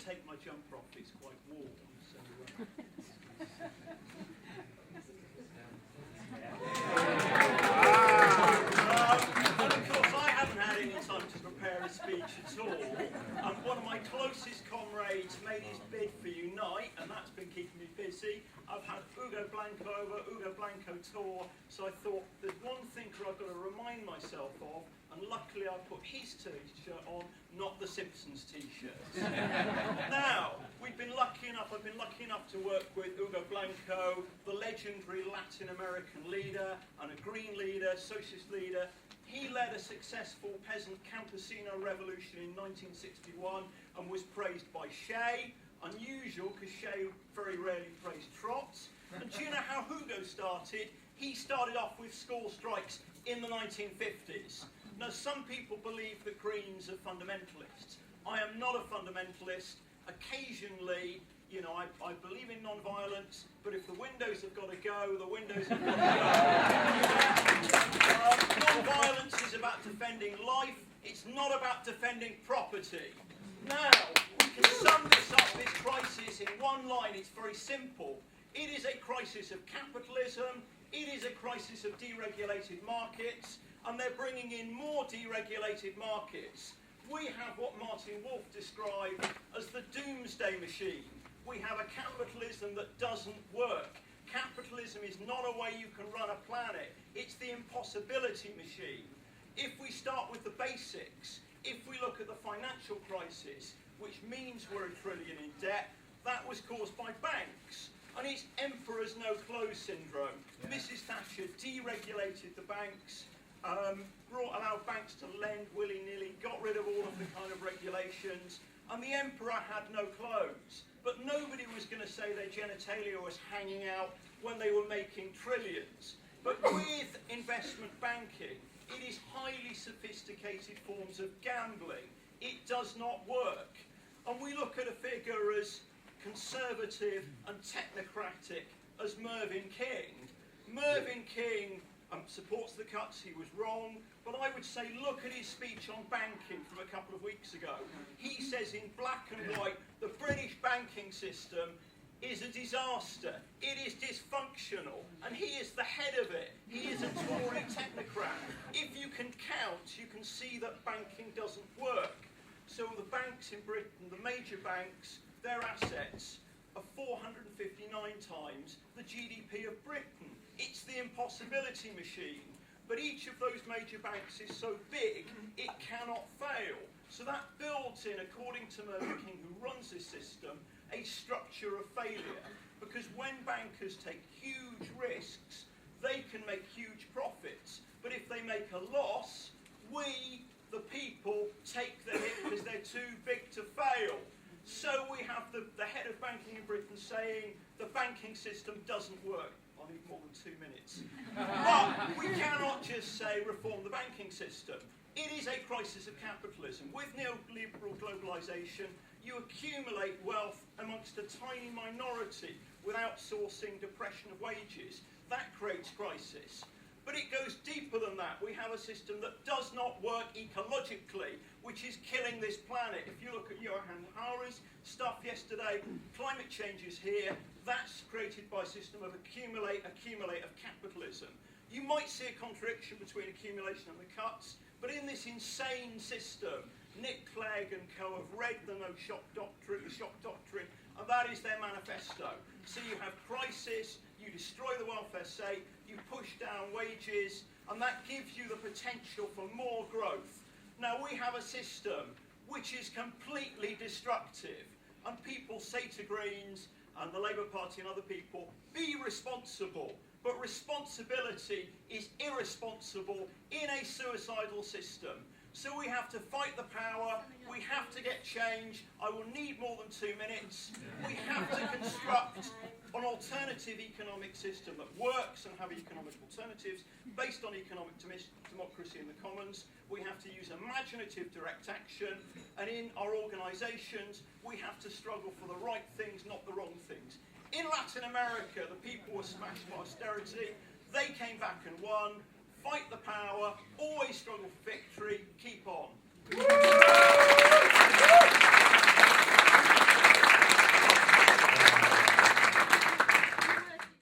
take my jumper off, it's quite warm. So, and of course, I haven't had any time to prepare a speech at all. One of my closest comrades made his bid for Unite, and that's been keeping me busy. I've had Ugo Blanco over, Ugo Blanco tour, so I thought there's one thinker I've got to remind myself of, and luckily I put his t-shirt on, not the Simpsons t-shirt. Now, I've been lucky enough to work with Ugo Blanco, the legendary Latin American leader, and a green leader, socialist leader. He led a successful peasant campesino revolution in 1961 and was praised by Che. Unusual, because Che very rarely praised Trots. And do you know how Hugo started? He started off with school strikes in the 1950s. Now, some people believe that Greens are fundamentalists. I am not a fundamentalist. Occasionally, you know, I believe in non-violence, but if the windows have got to go, the windows have got to go. Non-violence is about defending life. It's not about defending property. Now, we can sum this crisis in one line. It's very simple. It is a crisis of capitalism. It is a crisis of deregulated markets, and they're bringing in more deregulated markets. We have what Martin Wolf described as the doomsday machine. We have a capitalism that doesn't work. Capitalism is not a way you can run a planet. It's the impossibility machine. If we start with the basics, if we look at the financial crisis, which means we're $1 trillion in debt, that was caused by banks. And it's emperor's no clothes syndrome. Yeah. Mrs. Thatcher deregulated the banks, allowed banks to lend willy-nilly, got rid of all of the kind of regulations, and the emperor had no clothes. But nobody was going to say their genitalia was hanging out when they were making trillions. But with investment banking, it is highly sophisticated forms of gambling. It does not work. And we look at a figure as conservative and technocratic as Mervyn King. Mervyn King supports the cuts. He was wrong. But I would say look at his speech on banking from a couple of weeks ago. He says in black and white, the British banking system is a disaster. It is dysfunctional. And he is the head of it. He is a Tory technocrat. If you can count, you can see that banking doesn't work. So the banks in Britain, the major banks, their assets are 459 times the GDP of Britain. It's the impossibility machine. But each of those major banks is so big, it cannot fail. So that builds in, according to Mervyn King, who runs this system, a structure of failure. Because when bankers take huge risks, they can make huge profits. But if they make a loss, we, the people, take the hit because they're too big to fail. So we have the head of banking in Britain saying the banking system doesn't work. I need more than 2 minutes. But we cannot just say reform the banking system. It is a crisis of capitalism. With neoliberal globalization, you accumulate wealth amongst a tiny minority with outsourcing, depression of wages. That creates crisis. But it goes deeper than that. We have a system that does not work ecologically, which is killing this planet. If you look at Johan Hari's stuff yesterday, climate change is here. That's created by a system of accumulate of capitalism. You might see a contradiction between accumulation and the cuts, but in this insane system, Nick Clegg and co have read the shock doctrine, and that is their manifesto. So you have crisis, you destroy the welfare state, you push down wages, and that gives you the potential for more growth. Now we have a system which is completely destructive, and people say to Greens and the Labour Party and other people, be responsible. But responsibility is irresponsible in a suicidal system. So we have to fight the power, we have to get change. I will need more than 2 minutes. We have to construct an alternative economic system that works and have economic alternatives based on economic democracy in the commons. We have to use imaginative direct action, and in our organisations we have to struggle for the right things, not the wrong things. In Latin America, the people were smashed by austerity. They came back and won. Fight the power, always struggle for victory, keep on.